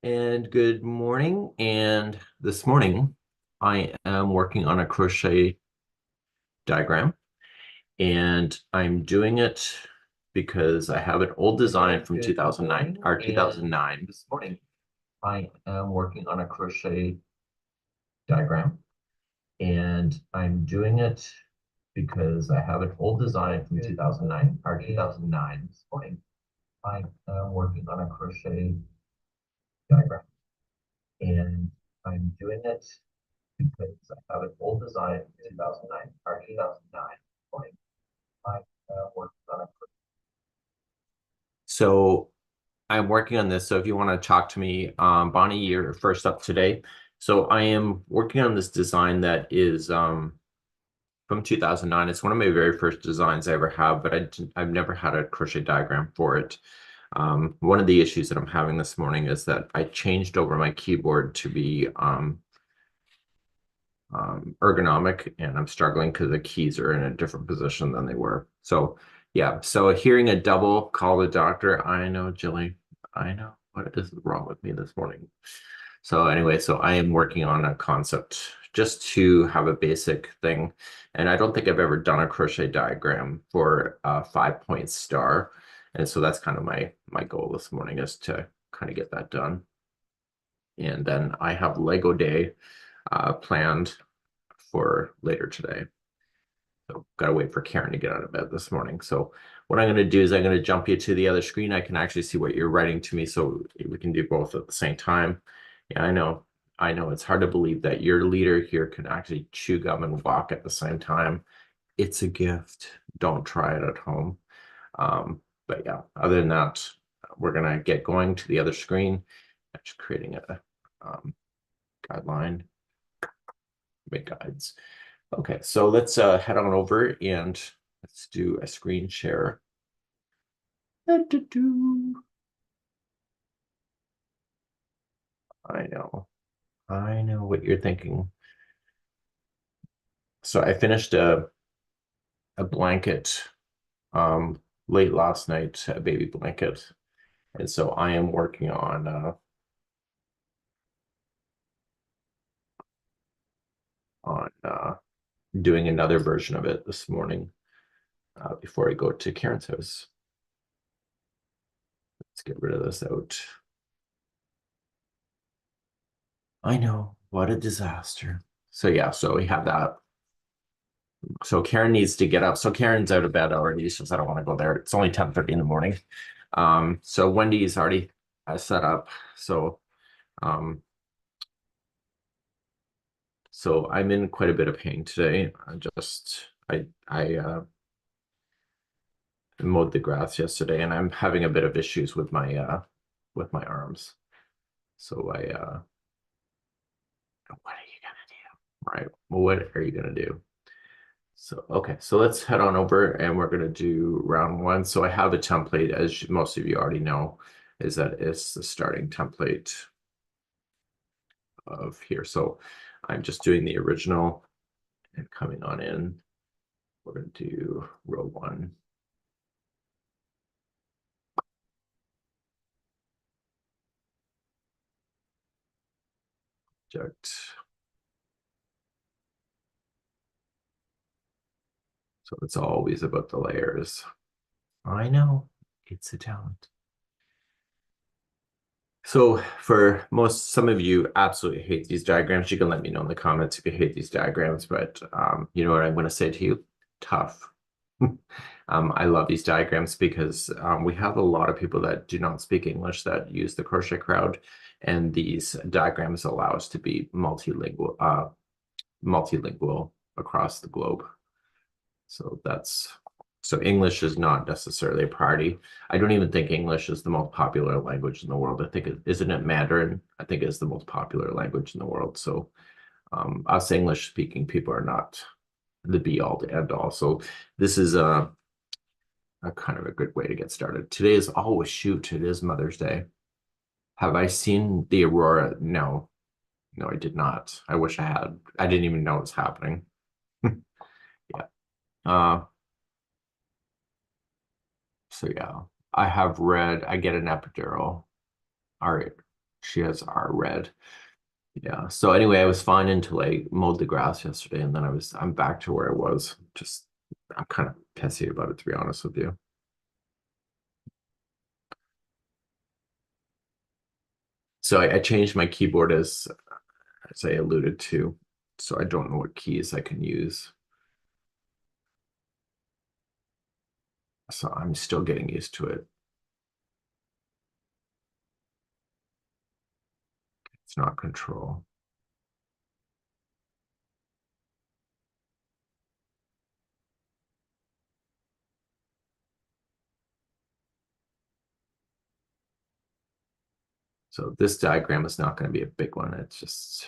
And good morning. And this morning, I am working on a crochet diagram, and I'm doing it because I have an old design from 2009 or 2009. This morning, I am working on a crochet diagram, and I'm doing it because I have an old design from 2009 or 2009. This morning, I am working on a crochet diagram, and I'm doing it because I have an old design in 2009 or 2009 point. I worked on it. So I'm working on this. So if you want to talk to me, Bonnie, you're first up today. So I am working on this design that is from 2009. It's one of my very first designs I ever have, but I've never had a crochet diagram for it. One of the issues that I'm having this morning is that I changed over my keyboard to be ergonomic, and I'm struggling because the keys are in a different position than they were. So yeah, so hearing a double call the doctor, I know, Jilly, I know what is wrong with me this morning. So anyway, so I am working on a concept just to have a basic thing. And I don't think I've ever done a crochet diagram for a 5-point star. And so that's kind of my goal this morning, is to kind of get that done. And then I have Lego Day planned for later today. So gotta wait for Karen to get out of bed this morning. So what I'm gonna do is I'm gonna jump you to the other screen. I can actually see what you're writing to me, so we can do both at the same time. Yeah, I know it's hard to believe that your leader here can actually chew gum and walk at the same time. It's a gift. Don't try it at home. But yeah, other than that, we're gonna get going to the other screen. I'm just creating a guideline, make guides. Okay, so let's head on over and let's do a screen share. I know, I know what you're thinking. So I finished a blanket late last night, a baby blanket, and so I am working on doing another version of it this morning before I go to Karen's house. Let's get rid of this out. I know, what a disaster. So yeah, so we have that. So Karen needs to get up. So Karen's out of bed already. She says, I don't want to go there. It's only 10:30 in the morning. So Wendy's already set up. Um, so I'm in quite a bit of pain today. I mowed the grass yesterday, and I'm having a bit of issues with my arms. So what are you gonna do? Right. Well, what are you gonna do? So, okay, so let's head on over and we're going to do round one. So I have a template, as most of you already know, is that it's the starting template of here. So I'm just doing the original and coming on in. We're going to do row one. Object. So it's always about the layers. I know, it's a talent. So for some of you absolutely hate these diagrams. You can let me know in the comments if you hate these diagrams, but you know what I'm going to say to you? Tough. I love these diagrams because we have a lot of people that do not speak English that use the Crochet Crowd, and these diagrams allow us to be multilingual across the globe. So English is not necessarily a priority. I don't even think English is the most popular language in the world. I think isn't it Mandarin? I think it's the most popular language in the world. So us English speaking people are not the be all to end all. So this is a kind of a good way to get started. Today is, oh shoot, it is Mother's Day. Have I seen the aurora? No, no, I did not. I wish I had. I didn't even know it was happening. Yeah. Uh, so yeah, I have read, I get an epidural. All right. She has our red. Yeah. So anyway, I was fine until I mowed the grass yesterday, and then I'm back to where I was. Just I'm kind of pissy about it, to be honest with you. So I changed my keyboard as I alluded to. So I don't know what keys I can use. So I'm still getting used to it. It's not control. So this diagram is not going to be a big one. It's just,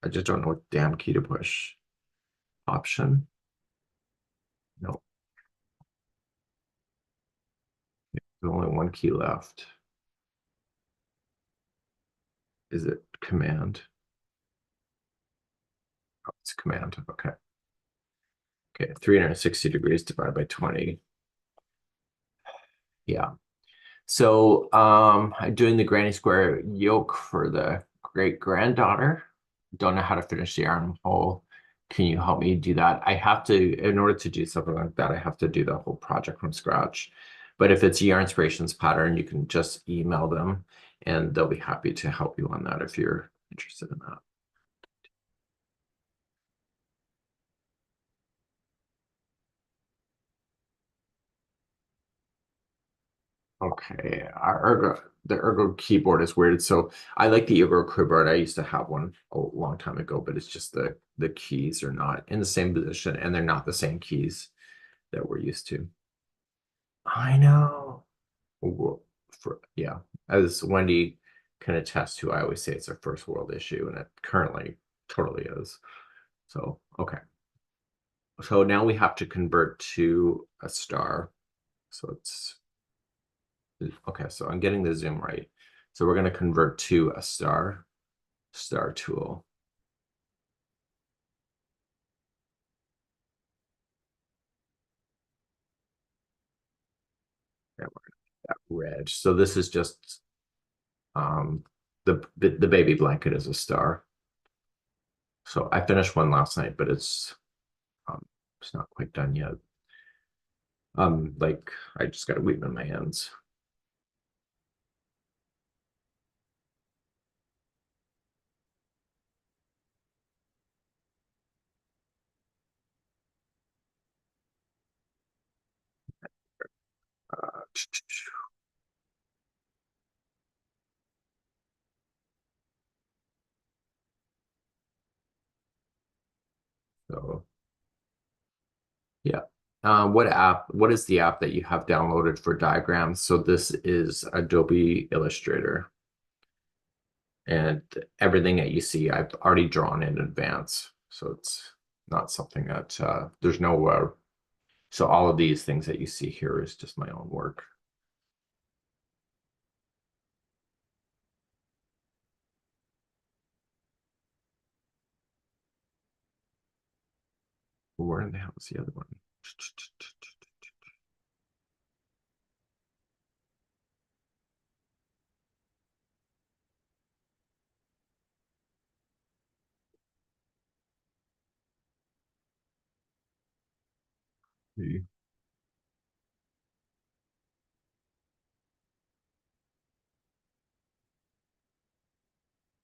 I just don't know what damn key to push. Option? No, there's only one key left. Is it command? Oh, it's command. Okay. Okay, 360 degrees divided by 20. Yeah. So I'm doing the granny square yoke for the great granddaughter. Don't know how to finish the armhole. Can you help me do that? I have to, in order to do something like that, I have to do the whole project from scratch. But if it's Yarn Inspirations pattern, you can just email them and they'll be happy to help you on that if you're interested in that. Okay, the Ergo keyboard is weird. So I like the Ergo keyboard. I used to have one a long time ago, but it's just the keys are not in the same position and they're not the same keys that we're used to. I know. Yeah, as Wendy can attest to, I always say it's a first world issue, and it currently totally is. So, okay. So now we have to convert to a star. So it's okay. So I'm getting the zoom right. So we're going to convert to a star tool. Yeah, we're going to that red. So this is just um the baby blanket is a star. So I finished one last night, but um it's not quite done yet. Like I just got to weave in my hands. Uh, so yeah. What is the app that you have downloaded for diagrams? So this is Adobe Illustrator. And everything that you see, I've already drawn in advance. So it's not something that there's no so all of these things that you see here is just my own work. Where in the hell is the other one?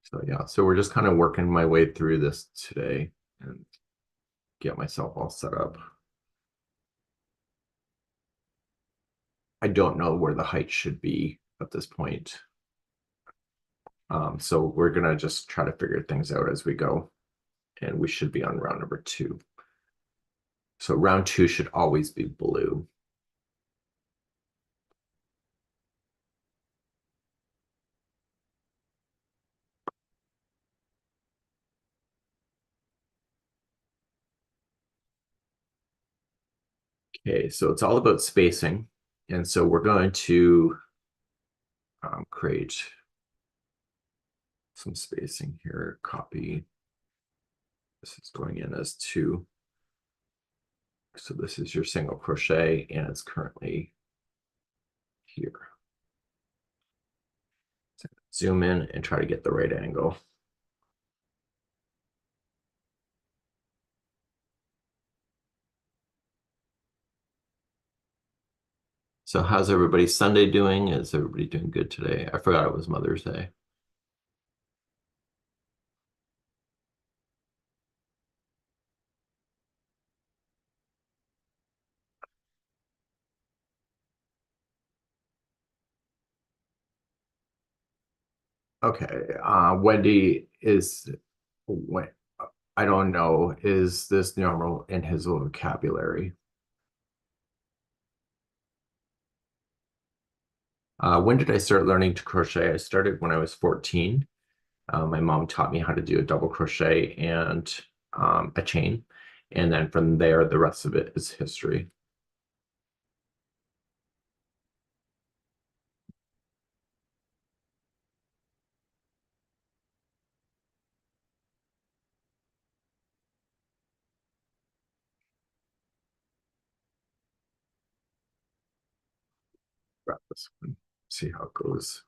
So yeah, so we're just kind of working my way through this today and get myself all set up. I don't know where the height should be at this point. So we're gonna just try to figure things out as we go. And we should be on round number 2. So round 2 should always be blue. Okay, so it's all about spacing. And so we're going to create some spacing here, copy. This is going in as 2. So this is your single crochet and it's currently here. zoom in and try to get the right angle. So how's everybody Sunday doing? Is everybody doing good today? I forgot it was Mother's Day. Okay. Wendy is when I don't know, is this normal in his vocabulary? When did I start learning to crochet? I started when I was 14. My mom taught me how to do a double crochet and a chain. And then from there, the rest of it is history. Grab this one, see how it goes.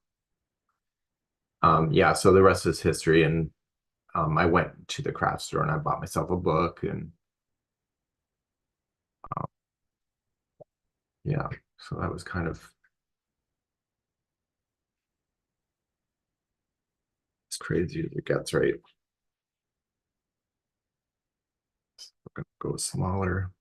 Yeah, so the rest is history. And I went to the craft store and I bought myself a book and uh, yeah, so that was kind of as crazy as it gets, right? We're gonna go smaller.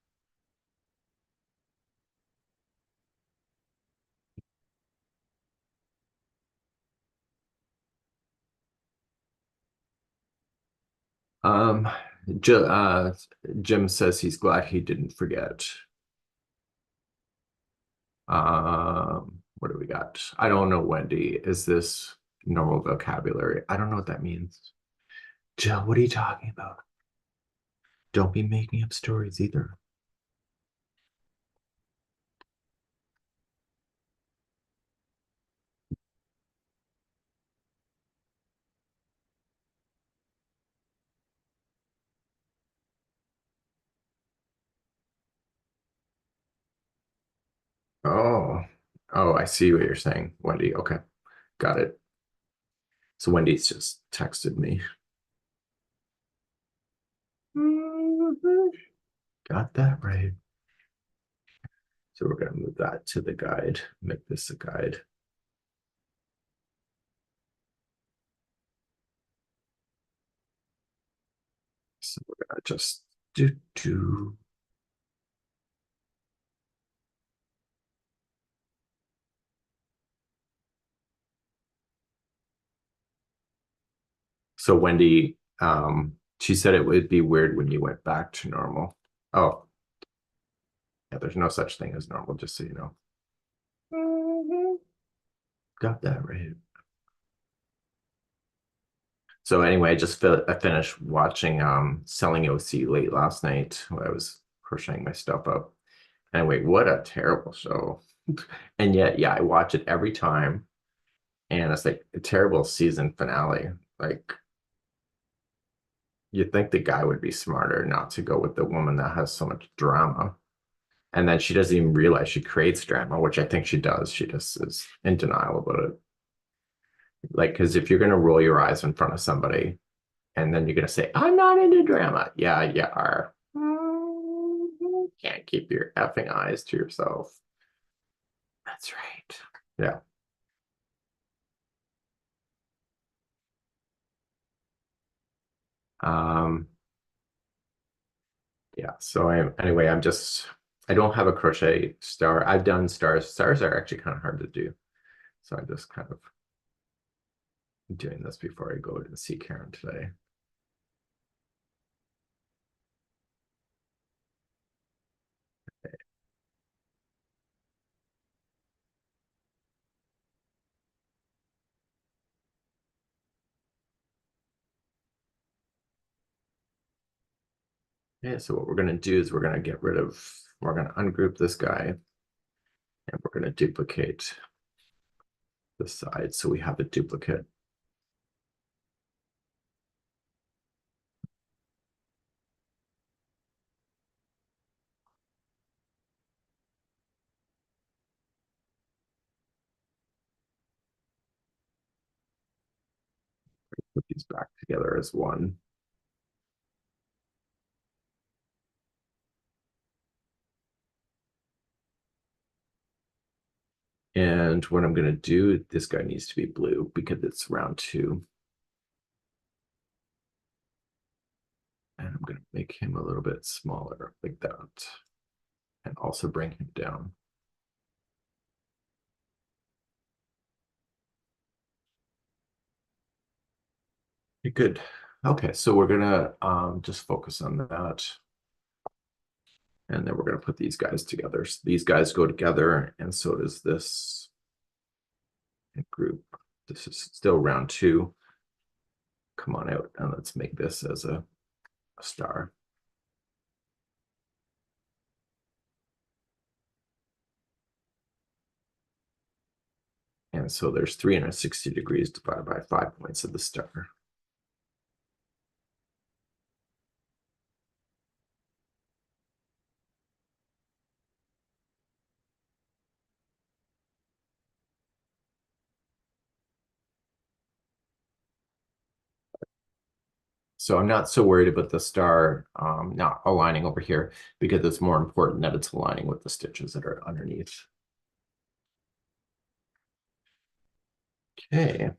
Um, J Jim says he's glad he didn't forget. What do we got? I don't know, Wendy. Is this normal vocabulary? I don't know what that means. Jill, what are you talking about? Don't be making up stories either. Oh, oh, I see what you're saying, Wendy. Okay, got it. So Wendy's just texted me. Mhm. Got that right. So we're gonna move that to the guide, make this a guide. So we're gonna just do. So Wendy, she said it would be weird when you went back to normal. Oh, yeah, there's no such thing as normal, just so you know. Mhm. Got that right. So anyway, I finished watching Selling OC late last night when I was crocheting my stuff up. Anyway, what a terrible show. And yet, yeah, I watch it every time. And it's like a terrible season finale. Like you'd think the guy would be smarter not to go with the woman that has so much drama. And then she doesn't even realize she creates drama, which I think she does. She just is in denial about it. Like, because if you're going to roll your eyes in front of somebody and then you're going to say, I'm not into drama. Yeah, you are. Can't keep your effing eyes to yourself. That's right. Yeah. Um, yeah. So anyway, I don't have a crochet star. I've done stars. Stars are actually kind of hard to do. So I'm just kind of doing this before I go to see Karen today. Yeah, so what we're going to do is we're going to ungroup this guy and we're going to duplicate the side so we have a duplicate. Put these back together as one. And what I'm going to do, this guy needs to be blue because it's round 2. And I'm going to make him a little bit smaller like that. And also bring him down. Good. Okay, so we're gonna just focus on that. And then we're gonna put these guys together. So these guys go together, and so does this group. This is still round 2. Come on out and let's make this as a star. And so there's 360 degrees divided by 5 points of the star. So I'm not so worried about the star not aligning over here because it's more important that it's aligning with the stitches that are underneath. Okay.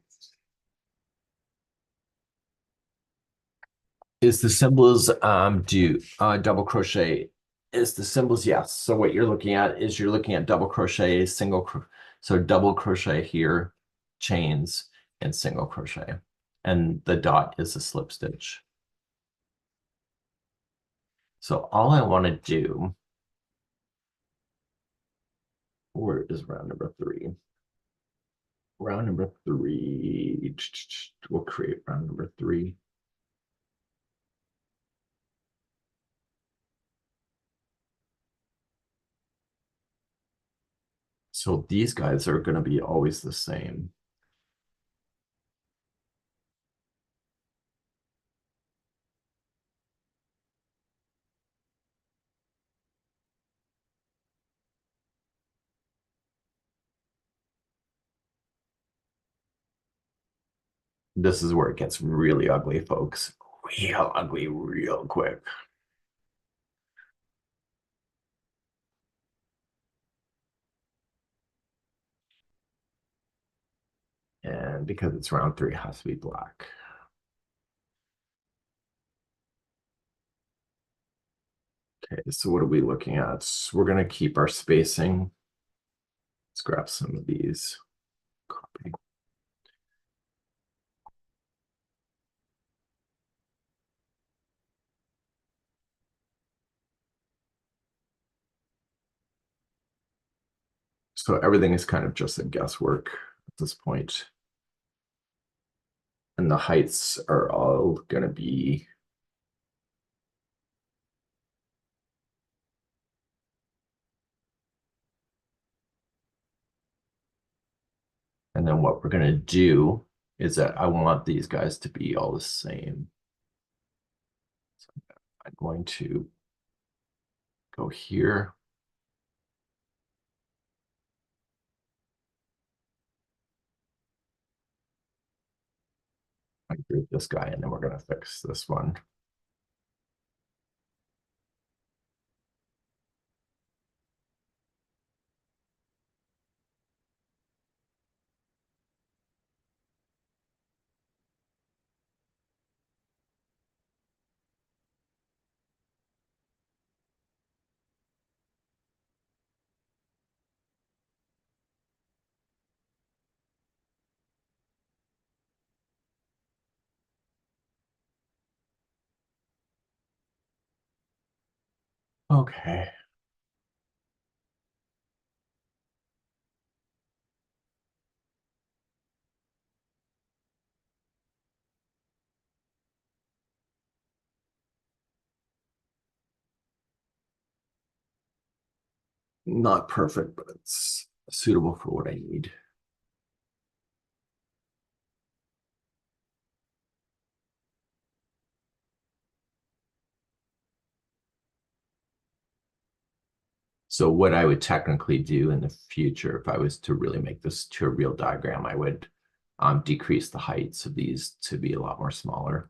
Is the symbols do double crochet? Is the symbols, yes. So what you're looking at is you're looking at double crochet, so double crochet here, chains, and single crochet. And the dot is a slip stitch. So all I want to do, where is round number 3? Round number 3, we'll create round number 3. So these guys are going to be always the same. This is where it gets really ugly, folks. Real ugly, real quick. And because it's round 3, it has to be black. Okay, so what are we looking at? We're going to keep our spacing. Let's grab some of these. Copy. So everything is kind of just a guesswork at this point. And the heights are all going to be and then what we're going to do is that I want these guys to be all the same. So I'm going to go here. I group this guy, and then we're going to fix this one. Okay. Not perfect, but it's suitable for what I need. So what I would technically do in the future, if I was to really make this to a real diagram, I would decrease the heights of these to be a lot more smaller.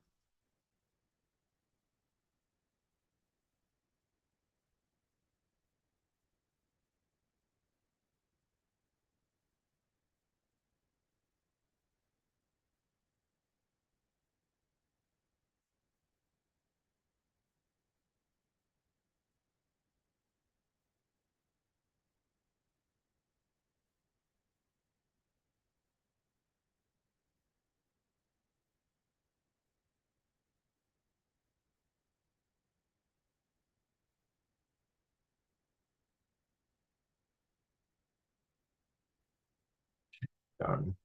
Done.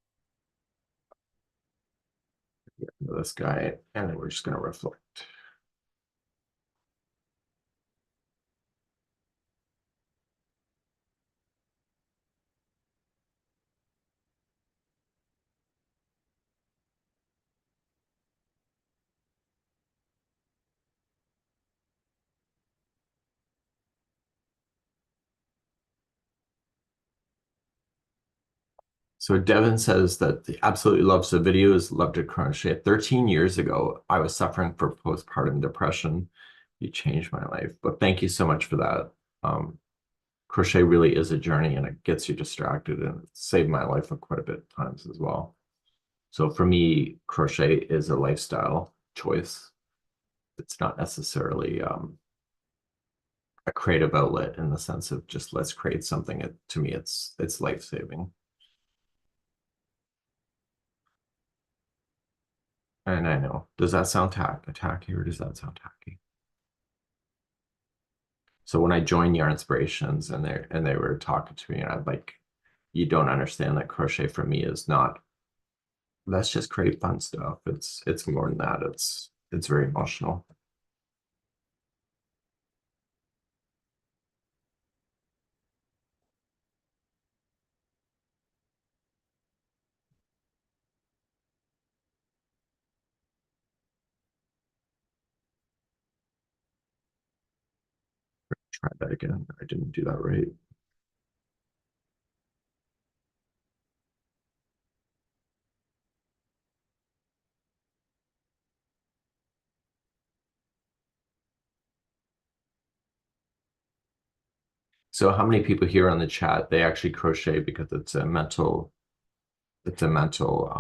This guy, and then we're just going to reflect. So Devin says that he absolutely loves the videos, loved to crochet. 13 years ago, I was suffering for postpartum depression. You changed my life. But thank you so much for that. Crochet really is a journey and it gets you distracted and it saved my life quite a bit of times as well. So for me, crochet is a lifestyle choice. It's not necessarily a creative outlet in the sense of just let's create something. To me, it's life-saving. And I know, does that sound tacky or does that sound tacky? So when I joined Yarn Inspirations and they were talking to me and I'm like, you don't understand that crochet for me is not, let's just create fun stuff. It's more than that. It's very emotional. Try that again. I didn't do that right. So how many people here on the chat, they actually crochet because it's a mental it's a mental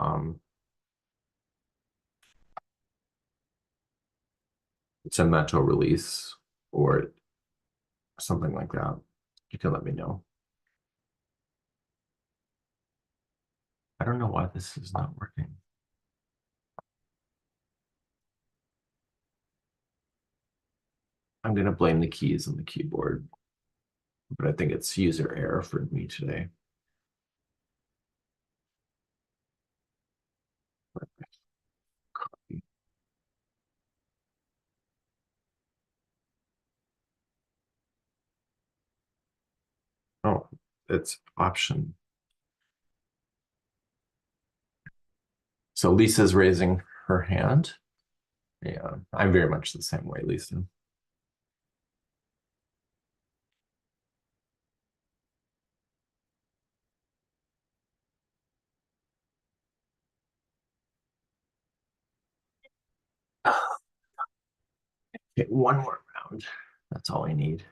release or something like that. You can let me know. I don't know why this is not working. I'm going to blame the keys on the keyboard, but I think it's user error for me today. Copy. Oh, it's option. So Lisa's raising her hand. Yeah, I'm very much the same way, Lisa. Okay, one more round. That's all I need.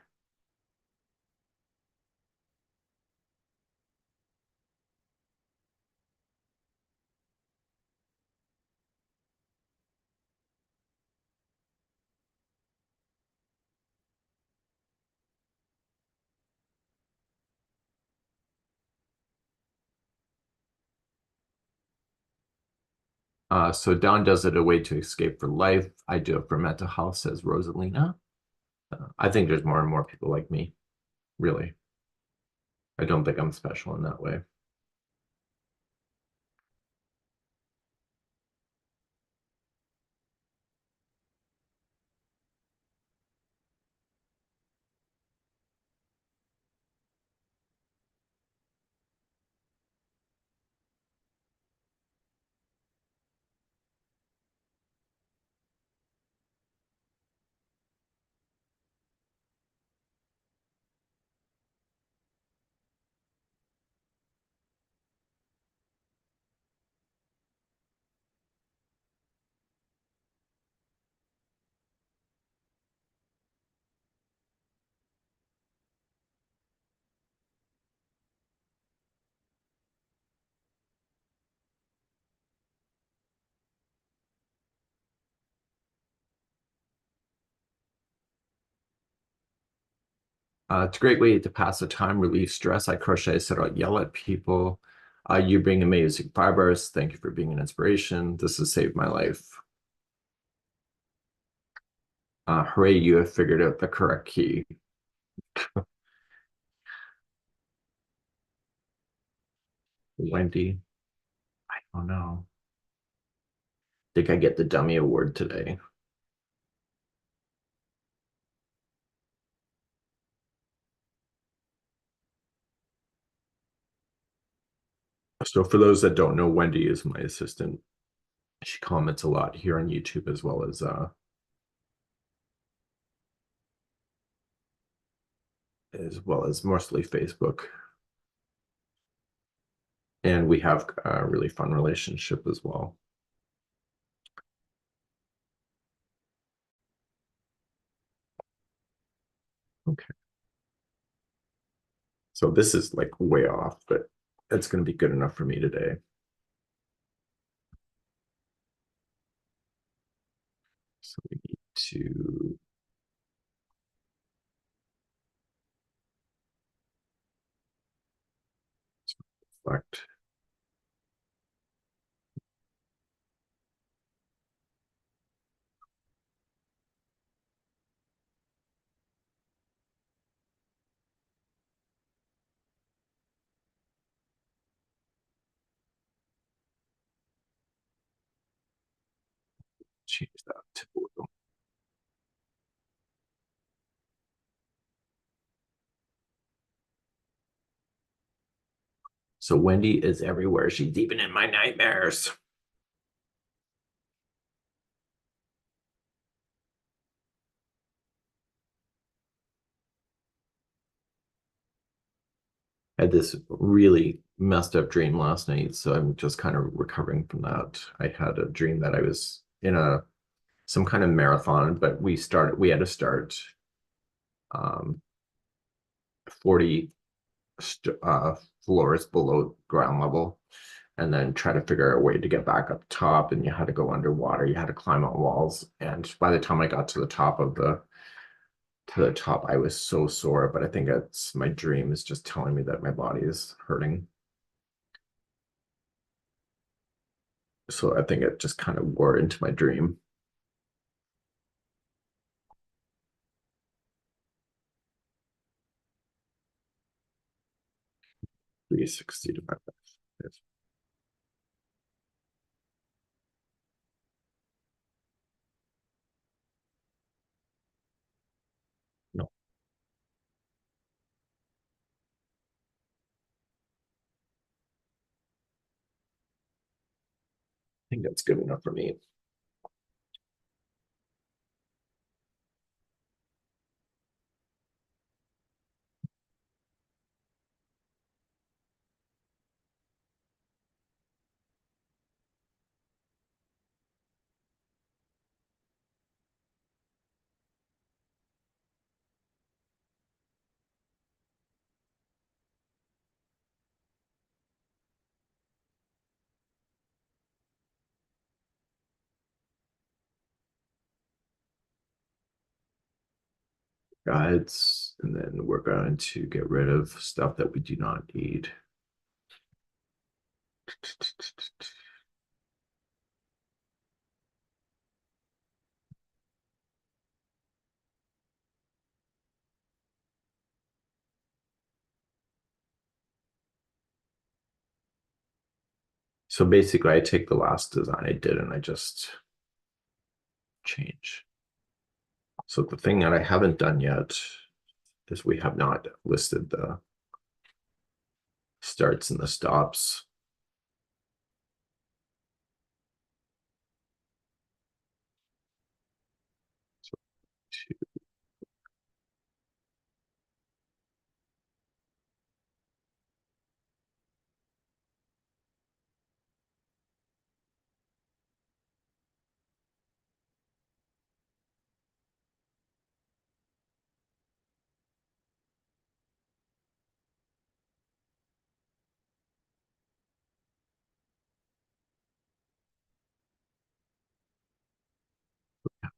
So Don does it a way to escape for life. I do it for mental health, says Rosalina. I think there's more and more people like me, really. I don't think I'm special in that way. It's a great way to pass the time, relieve stress. I crochet so I don't yell at people. You bring amazing fibers. Thank you for being an inspiration. This has saved my life. Hooray, you have figured out the correct key. Wendy, I don't know. Think I get the dummy award today. So for those that don't know, Wendy is my assistant. She comments a lot here on YouTube as well as mostly Facebook. And we have a really fun relationship as well. Okay. So this is like way off, but it's going to be good enough for me today. So we need to select. Change that to blue. So Wendy is everywhere. She's even in my nightmares. I had this really messed up dream last night, so I'm just kind of recovering from that. I had a dream that I was in a some kind of marathon, but we had to start 40 floors below ground level and then try to figure out a way to get back up top, and you had to go underwater, you had to climb on walls, and by the time I got to the top, I was so sore, but I think it's my dream is just telling me that my body is hurting. So I think it just kind of wore into my dream. 360 divided by 5. No, I think that's good enough for me. Guides, and then we're going to get rid of stuff that we do not need. So basically, I take the last design I did and I just change. So the thing that I haven't done yet is we have not listed the starts and the stops.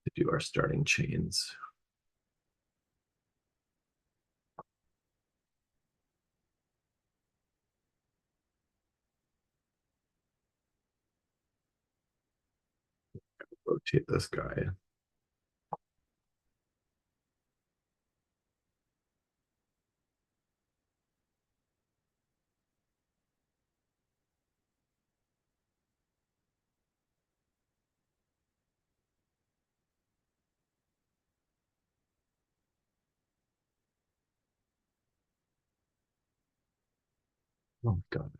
To do our starting chains. Rotate this guy. Oh my God.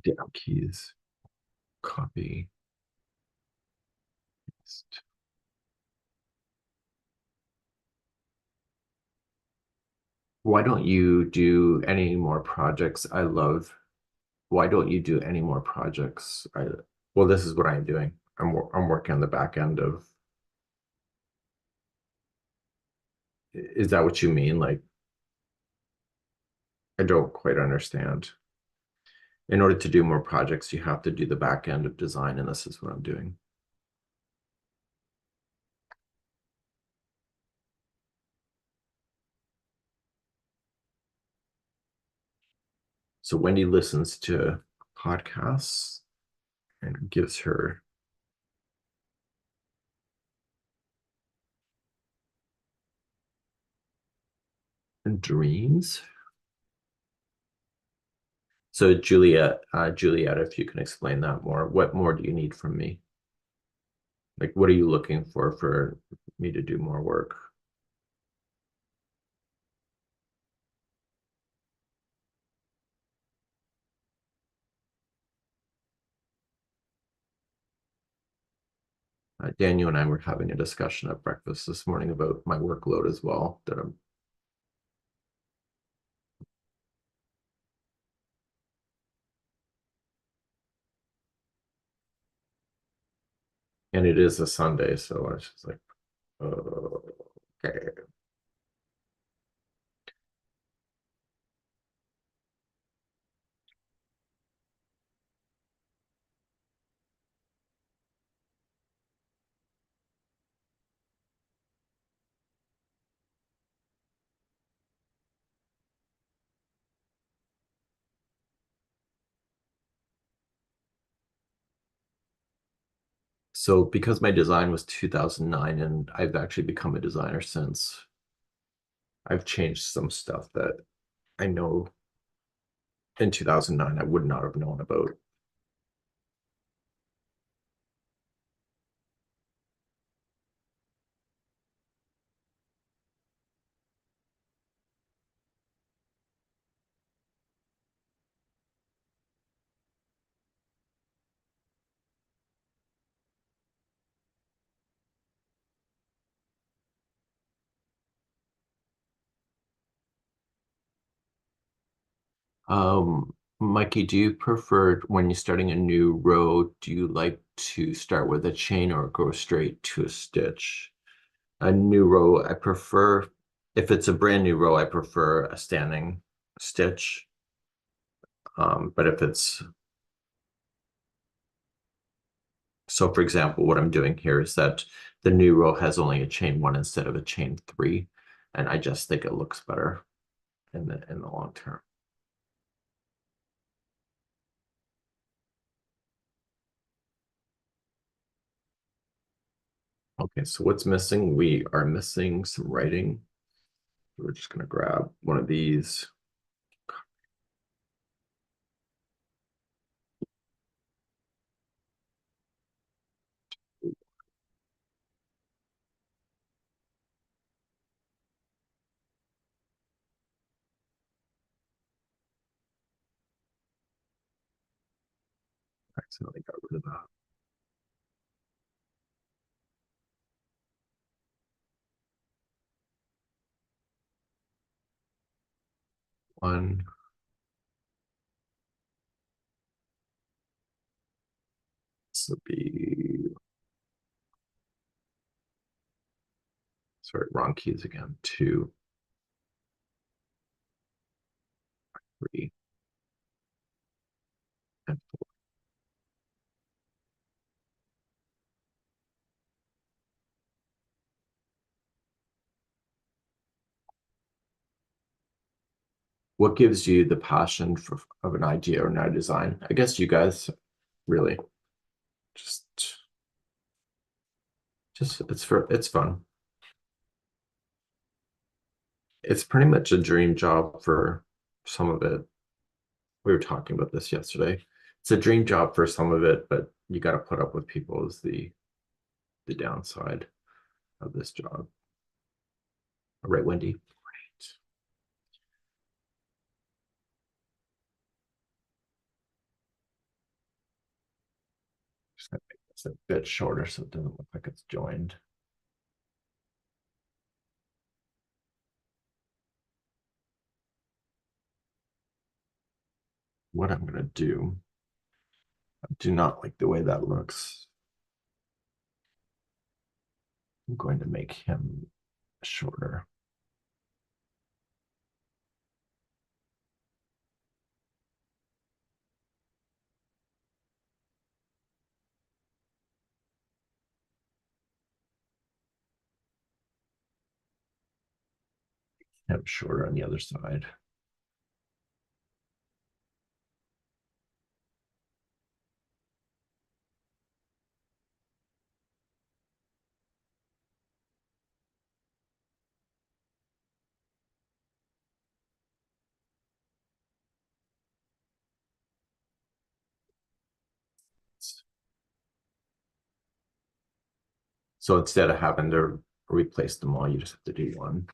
Damn keys. Copy. Paste. Why don't you do any more projects? Why don't you do any more projects? Well, this is what I'm doing. I'm working on the back end of, is that what you mean? Like, I don't quite understand. In order to do more projects, you have to do the back end of design, and this is what I'm doing. So Wendy listens to podcasts and gives her dreams. So Juliet, if you can explain that more, what more do you need from me? Like, what are you looking for me to do more work? Daniel and I were having a discussion at breakfast this morning about my workload as well. And it is a Sunday, so I was just like, oh, okay. So because my design was 2009 and I've actually become a designer since, I've changed some stuff that I know in 2009 I would not have known about. Mikey, do you prefer when you're starting a new row, do you like to start with a chain or go straight to a stitch? A new row, I prefer, if it's a brand new row, I prefer a standing stitch. But if it's, so for example, what I'm doing here is that the new row has only a chain one instead of a chain three. And I just think it looks better in the long term. Okay, so what's missing? We are missing some writing. We're just gonna grab one of these. Accidentally got rid of that. One. This would be, sorry, wrong keys again. Two, three, and four. What gives you the passion of an idea or an design? I guess you guys really just Just it's fun. It's pretty much a dream job for some of it. We were talking about this yesterday. It's a dream job for some of it, but you got to put up with people is the downside of this job. All right, Wendy. Great. Just gonna make this a bit shorter so it doesn't look like it's joined. What I'm gonna do, I do not like the way that looks. I'm going to make him shorter. Him shorter on the other side. So instead of having to replace them all, you just have to do one.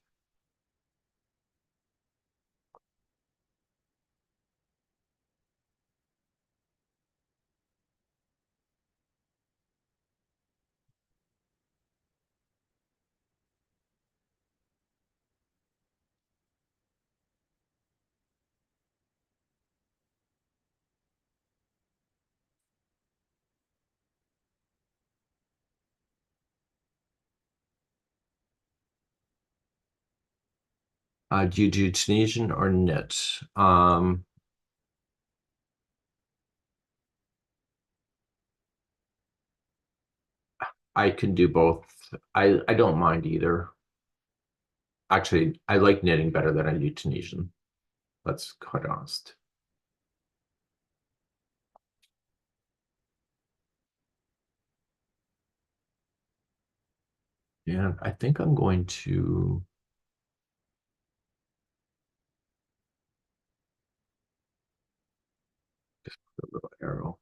Do you do Tunisian or knit? I can do both. I don't mind either. Actually, I like knitting better than I do Tunisian. That's quite honest. And I think I'm going to just put a little arrow.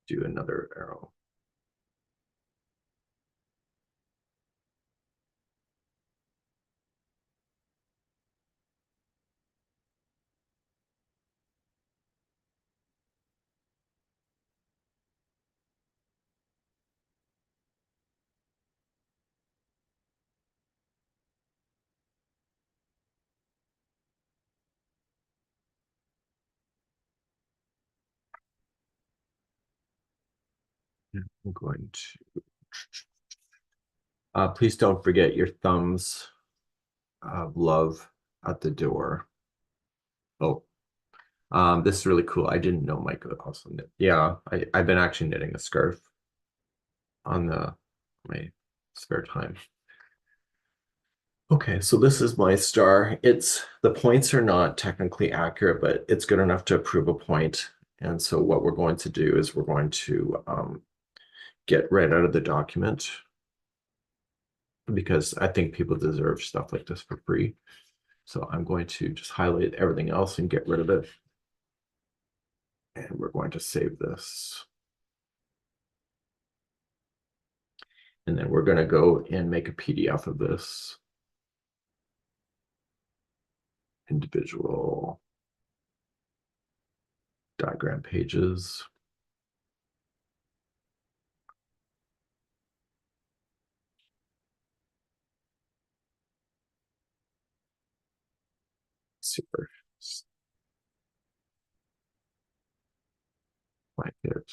Do another arrow. I'm going to. Please don't forget your thumbs love at the door. Oh, this is really cool. I didn't know Mike could also knit. Yeah, I've been actually knitting a scarf on my spare time. Okay, so this is my star. It's the points are not technically accurate, but it's good enough to prove a point. And so what we're going to do is we're going to get right out of the document because I think people deserve stuff like this for free. So I'm going to just highlight everything else and get rid of it. And we're going to save this. And then we're going to go and make a PDF of this. Individual diagram pages. Super. blanket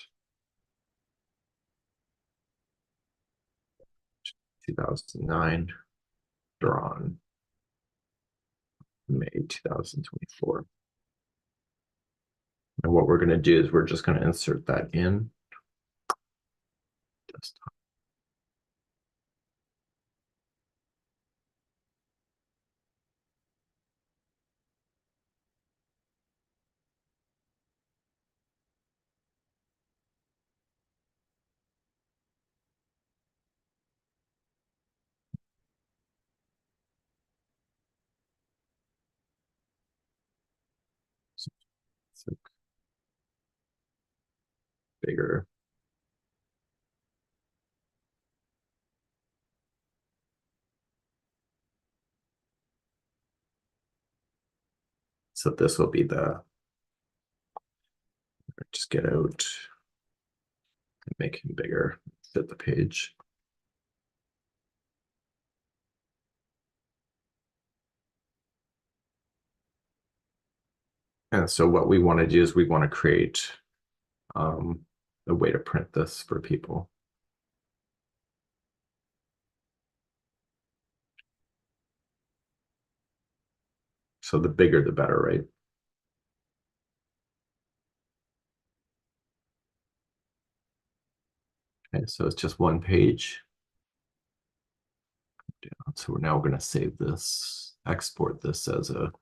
2009, drawn May 2024. And what we're going to do is we're just going to insert that in desktop. So bigger. So this will be the, just get out and make him bigger, fit the page. And so what we want to do is we want to create a way to print this for people. So the bigger, the better, right? Okay, so it's just one page. So we're now going to save this, export this as a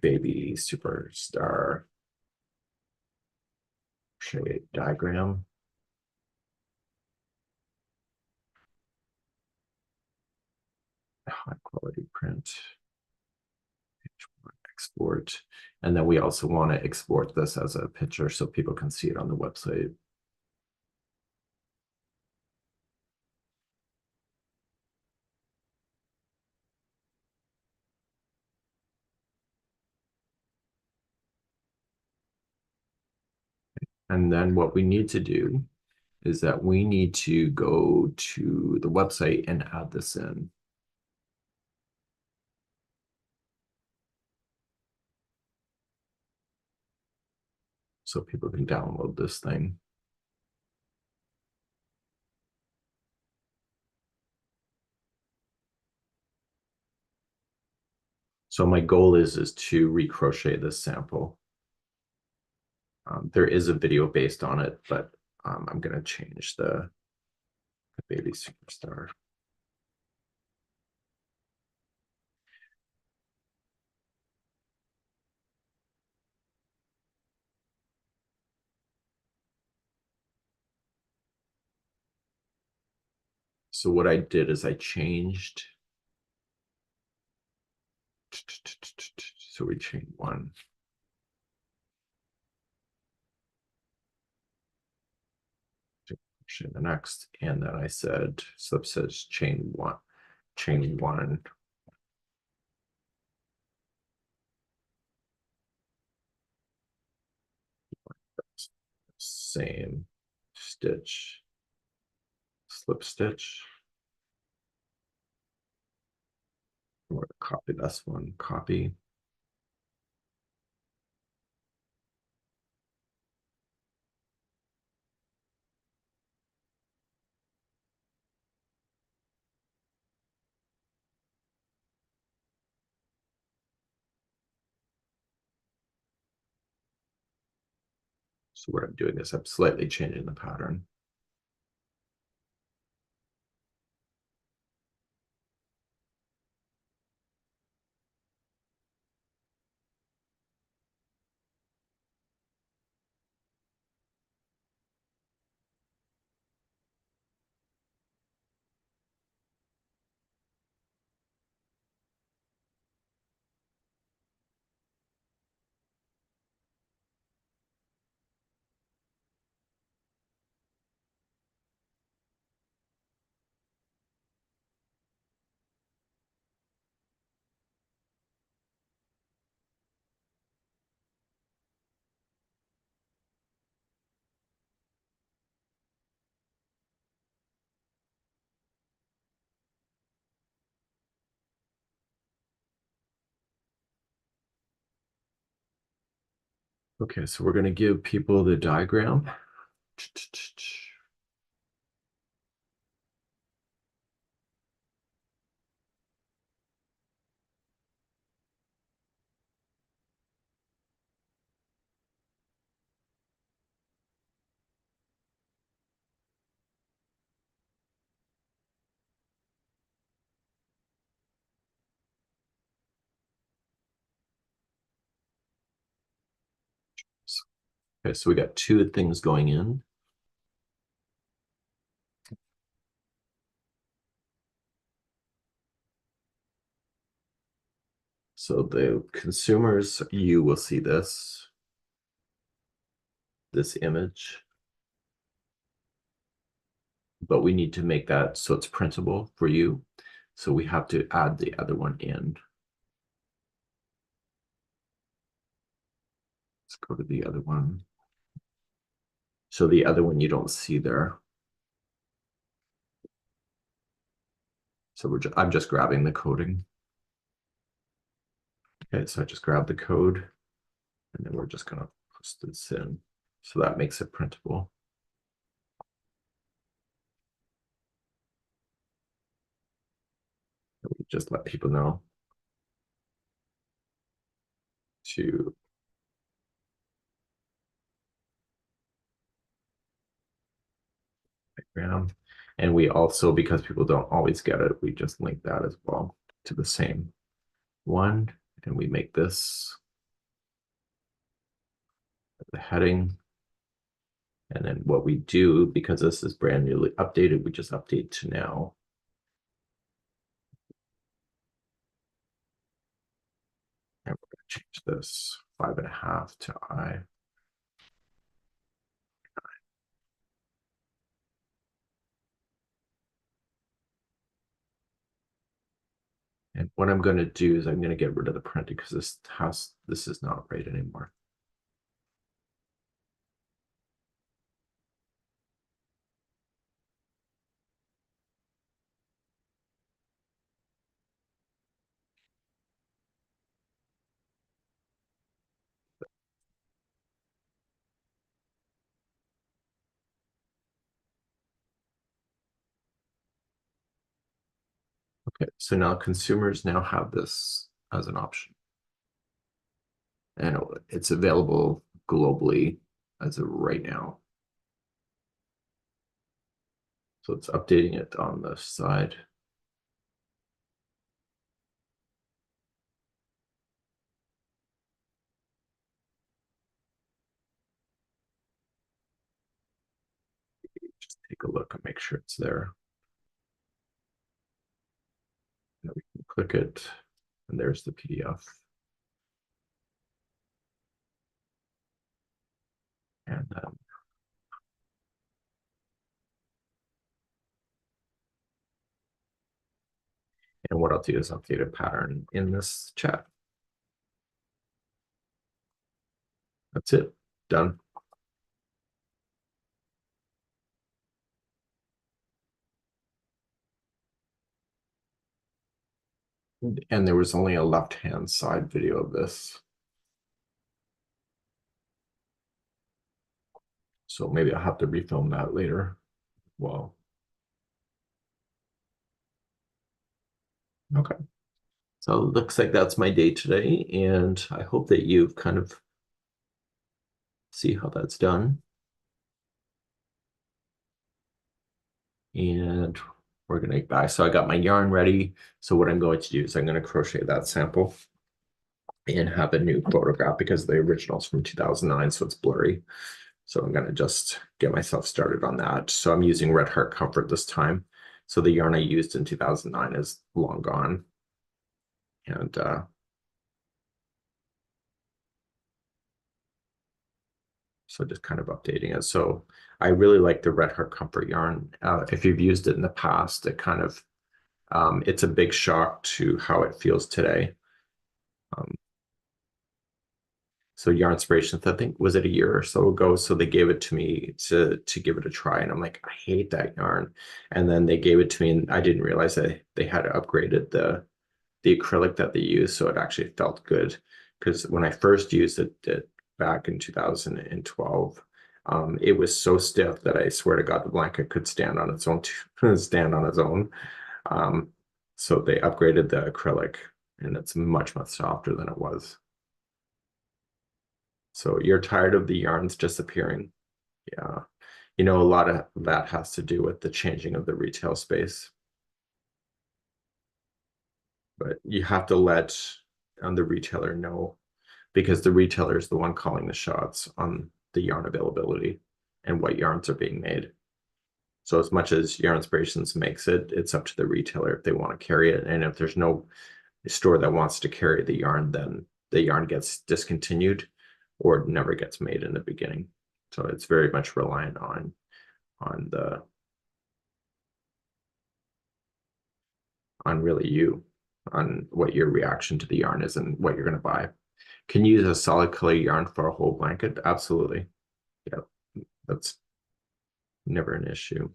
baby superstar crochet diagram. High quality print. Export. And then we also want to export this as a picture so people can see it on the website. And then what we need to do is that we need to go to the website and add this in. So people can download this thing. So my goal is to recrochet this sample. There is a video based on it, but I'm going to change the baby superstar. So what I did is I changed. So we chain one. The next, and then I said, so it says chain one. Same stitch, slip stitch. I'm going to copy this one, copy. So what I'm doing is I'm slightly changing the pattern. Okay, so we're going to give people the diagram. Okay, so we got two things going in. So the consumers, you will see this image, but we need to make that so it's printable for you. So we have to add the other one in. Let's go to the other one. So the other one you don't see there. So I'm just grabbing the coding. Okay, so I just grab the code and then we're just gonna post this in. So that makes it printable. We just let people know to background. And we also, because people don't always get it, we just link that as well to the same one. And we make this the heading. And then what we do, because this is brand newly updated, we just update to now. And we're going to change this 5.5 to I. And what I'm going to do is I'm going to get rid of the printing because this is not right anymore. Okay, so now consumers now have this as an option. And it's available globally as of right now. So it's updating it on the side. Just take a look and make sure it's there. And we can click it, and there's the PDF. And what I'll do is update a pattern in this chat. That's it. Done. And there was only a left-hand side video of this. So maybe I'll have to refilm that later. Well, okay. So it looks like that's my day today, and I hope that you've kind of see how that's done. And we're gonna get back. So I got my yarn ready. So what I'm going to do is I'm gonna crochet that sample and have a new photograph because the original is from 2009, so it's blurry. So I'm gonna just get myself started on that. So I'm using Red Heart Comfort this time. So the yarn I used in 2009 is long gone. And so just kind of updating it. So I really like the Red Heart Comfort yarn. If you've used it in the past, it kind of, it's a big shock to how it feels today. So Yarn Inspirations, I think, was it a year or so ago? So they gave it to me to give it a try, and I'm like, I hate that yarn. And then they gave it to me, and I didn't realize that they had upgraded the acrylic that they use, so it actually felt good. Because when I first used it, back in 2012. It was so stiff that I swear to God, the blanket could stand on its own, stand on its own. Um, so they upgraded the acrylic, and it's much, much softer than it was. So you're tired of the yarns disappearing. Yeah. You know, a lot of that has to do with the changing of the retail space. But you have to let the retailer know, because the retailer is the one calling the shots on the yarn availability and what yarns are being made. So as much as Yarn Inspirations makes it, it's up to the retailer if they want to carry it. And if there's no store that wants to carry the yarn, then the yarn gets discontinued or it never gets made in the beginning. So it's very much reliant on the on really you, on what your reaction to the yarn is and what you're going to buy. Can you use a solid color yarn for a whole blanket? Absolutely. Yeah, that's never an issue.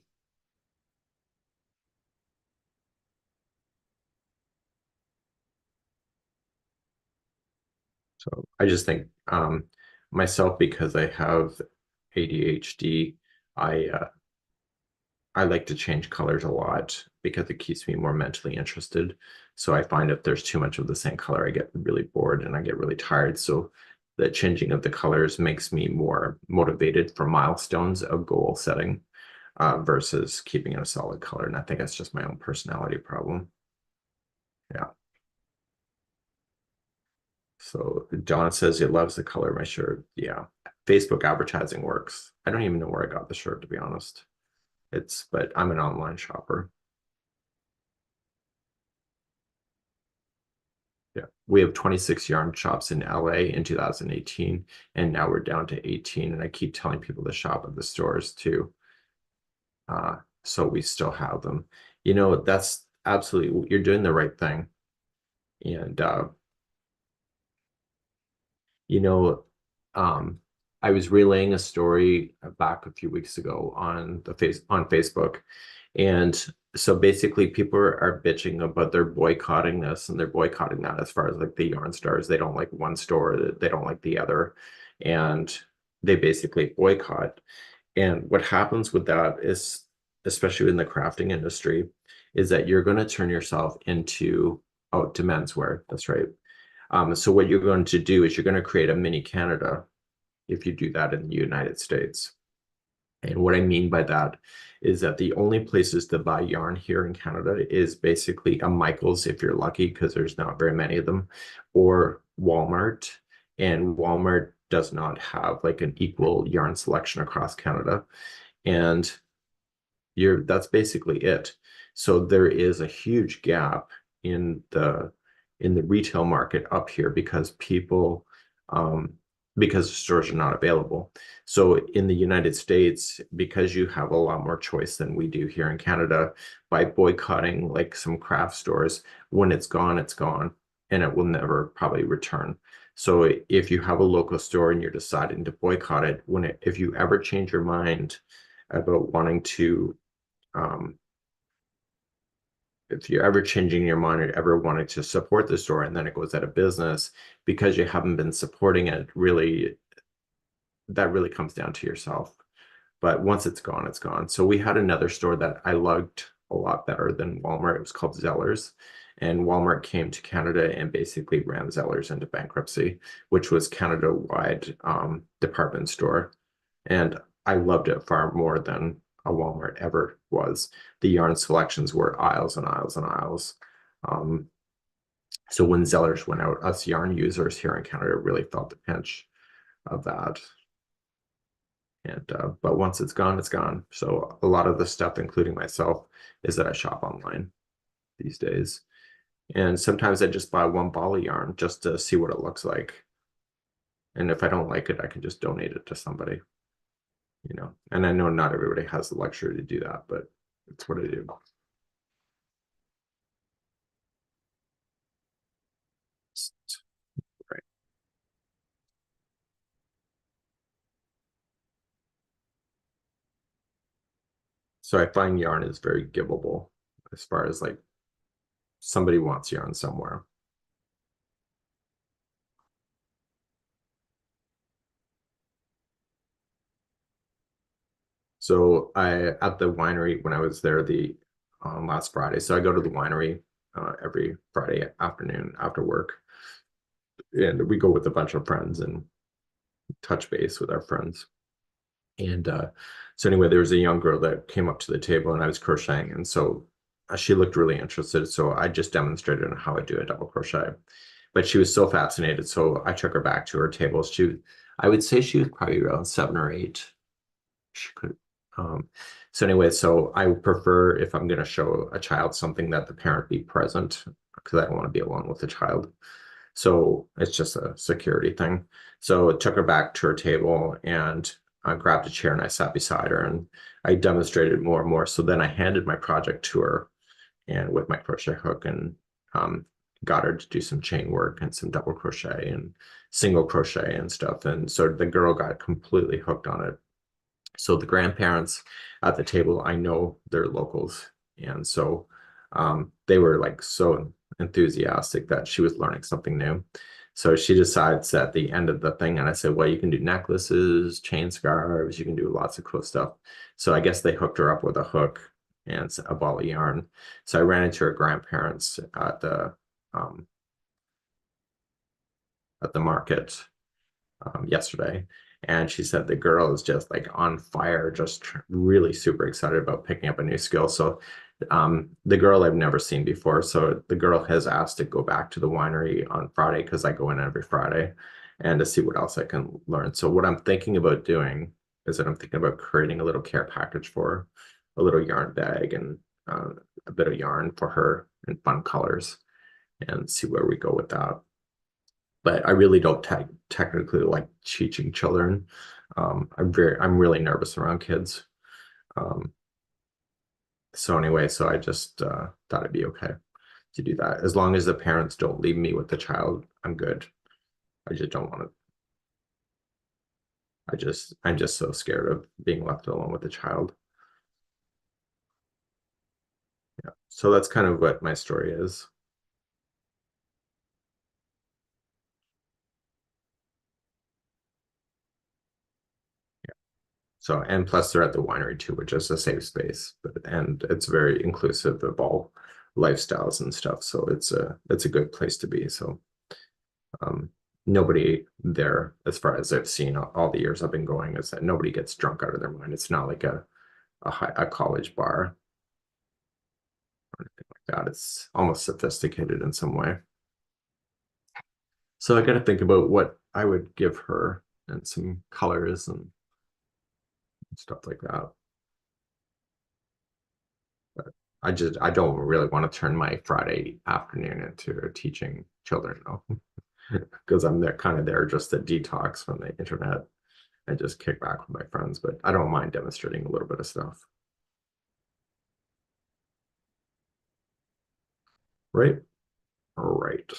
So I just think myself, because I have ADHD, I like to change colors a lot because it keeps me more mentally interested. So I find if there's too much of the same color, I get really bored and I get really tired. So the changing of the colors makes me more motivated for milestones of goal setting versus keeping it a solid color. And I think that's just my own personality problem. Yeah. So Donna says he loves the color of my shirt. Yeah. Facebook advertising works. I don't even know where I got the shirt, to be honest. But I'm an online shopper. Yeah. We have 26 yarn shops in LA in 2018, and now we're down to 18. And I keep telling people to shop at the stores too. So we still have them. You know, that's absolutely, you're doing the right thing. And you know, I was relaying a story back a few weeks ago on Facebook, and so basically people are bitching about they're boycotting this and they're boycotting that as far as like the yarn stars. They don't like one store, they don't like the other, and they basically boycott. And what happens with that is, especially in the crafting industry, is that you're going to turn yourself into to menswear. That's right. So what you're going to do is you're going to create a mini Canada if you do that in the United States. And what I mean by that is that the only places to buy yarn here in Canada is basically a Michael's if you're lucky, because there's not very many of them, or Walmart. And Walmart does not have like an equal yarn selection across Canada. And that's basically it. So there is a huge gap in the retail market up here because um, because the stores are not available. So in the United States, because you have a lot more choice than we do here in Canada, by boycotting like some craft stores, when it's gone, and it will never probably return. So if you have a local store and you're deciding to boycott it, if you ever change your mind about wanting to um, if you're ever changing your mind or ever wanting to support the store and then it goes out of business because you haven't been supporting it, really, that really comes down to yourself. But once it's gone, it's gone. So we had another store that I liked a lot better than Walmart. It was called Zellers. And Walmart came to Canada and basically ran Zellers into bankruptcy, which was Canada-wide department store. And I loved it far more than a Walmart ever was. The yarn selections were aisles and aisles and aisles. Um, so when Zellers went out, us yarn users here in Canada really felt the pinch of that. And but once it's gone, it's gone. So a lot of the stuff, including myself, is that I shop online these days. And sometimes I just buy one ball of yarn just to see what it looks like. And if I don't like it, I can just donate it to somebody. And I know not everybody has the luxury to do that, but it's what I do. Right. So I find yarn is very giveable as far as like somebody wants yarn somewhere. So I at the winery when I was there the last Friday. So I go to the winery every Friday afternoon after work, and we go with a bunch of friends and touch base with our friends. And so anyway, there was a young girl that came up to the table, and I was crocheting, and so she looked really interested. So I just demonstrated on how I do a double crochet, but she was so fascinated. So I took her back to her table. I would say she was probably around 7 or 8. She could. Um, so anyway, so I prefer if I'm going to show a child something that the parent be present because I don't want to be alone with the child. So it's just a security thing. So I took her back to her table and I grabbed a chair and I sat beside her and I demonstrated more and more. So then I handed my project to her and with my crochet hook and um, got her to do some chain work and some double crochet and single crochet and stuff. And so the girl got completely hooked on it. So the grandparents at the table, I know they're locals. And so they were like so enthusiastic that she was learning something new. So she decides at the end of the thing, and I said, well, you can do necklaces, chain scarves, you can do lots of cool stuff. So I guess they hooked her up with a hook and a ball of yarn. So I ran into her grandparents um, at the market yesterday. And she said the girl is just like on fire, just really super excited about picking up a new skill. So the girl I've never seen before. So the girl has asked to go back to the winery on Friday because I go in every Friday and to see what else I can learn. So what I'm thinking about doing is that I'm thinking about creating a little care package for her, a little yarn bag and a bit of yarn for her in fun colors and see where we go with that. But I really don't technically like teaching children. I'm really nervous around kids. Um, so anyway, so I just thought it'd be okay to do that. As long as the parents don't leave me with the child, I'm good. I just don't want to. I'm just so scared of being left alone with the child. Yeah. So that's kind of what my story is. So, and plus they're at the winery too, which is a safe space, and it's very inclusive of all lifestyles and stuff. So it's a good place to be. So um, nobody there, as far as I've seen all the years I've been going, is that nobody gets drunk out of their mind. It's not like a college bar or anything like that. It's almost sophisticated in some way. So I got to think about what I would give her and some colors and stuff like that. But I don't really want to turn my Friday afternoon into teaching children though, because I'm there kind of there just to detox from the internet and just kick back with my friends. But I don't mind demonstrating a little bit of stuff. Right? All right.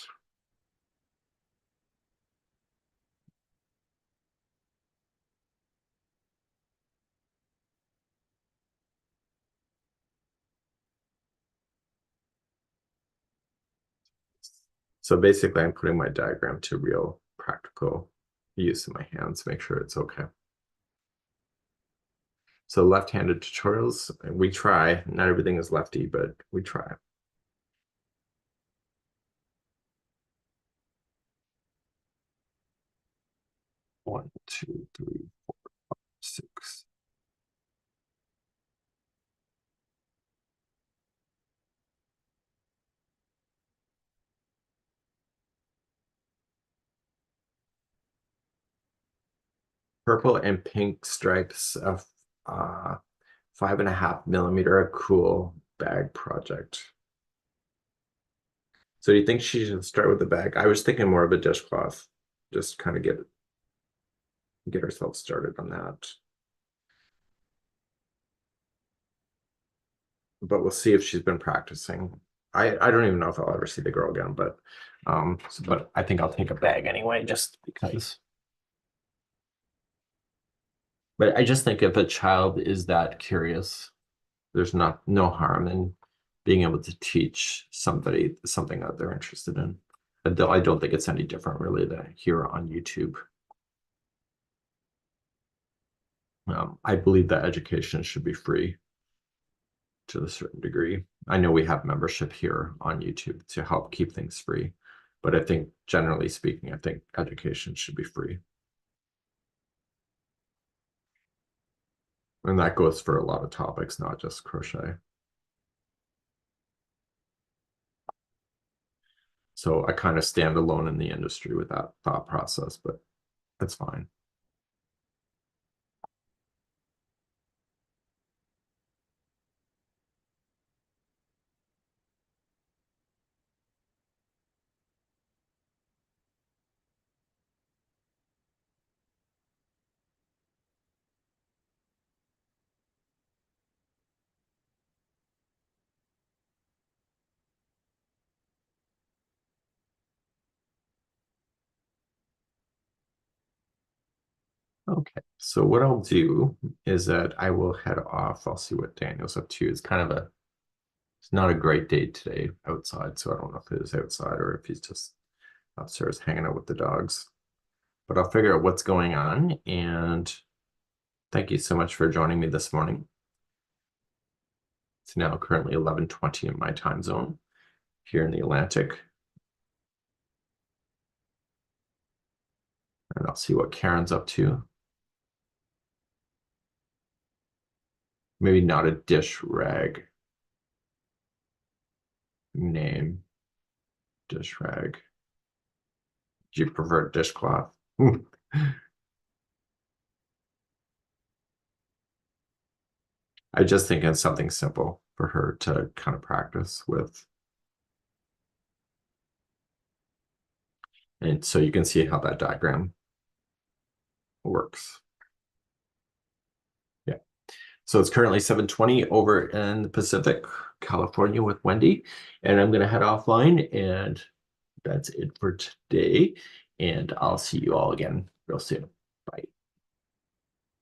So basically, I'm putting my diagram to real practical use in my hands, make sure it's okay. So left-handed tutorials, we try. Not everything is lefty, but we try. 1, 2, 3, 4, 5, 6. Purple and pink stripes of 5.5 millimeter, a cool bag project. So do you think she should start with the bag? I was thinking more of a dishcloth, just kind of get ourselves started on that. But we'll see if she's been practicing. I don't even know if I'll ever see the girl again, but I think I'll take a bag anyway, just because. But I just think if a child is that curious, there's no harm in being able to teach somebody something that they're interested in. I don't think it's any different really to hear on YouTube. I believe that education should be free to a certain degree. I know we have membership here on YouTube to help keep things free, but I think generally speaking, I think education should be free. And that goes for a lot of topics, not just crochet. So I kind of stand alone in the industry with that thought process, but that's fine. Okay, so what I'll do is that I will head off. I'll see what Daniel's up to. It's not a great day today outside, so I don't know if it is outside or if he's just upstairs hanging out with the dogs. But I'll figure out what's going on. And thank you so much for joining me this morning. It's now currently 11:20 in my time zone here in the Atlantic. And I'll see what Karen's up to. Maybe not a dish rag name. Dish rag. Do you prefer dishcloth? I just think it's something simple for her to kind of practice with. And so you can see how that diagram works. Yeah. So it's currently 7:20 over in the Pacific, California with Wendy. And I'm going to head offline, and that's it for today. And I'll see you all again real soon.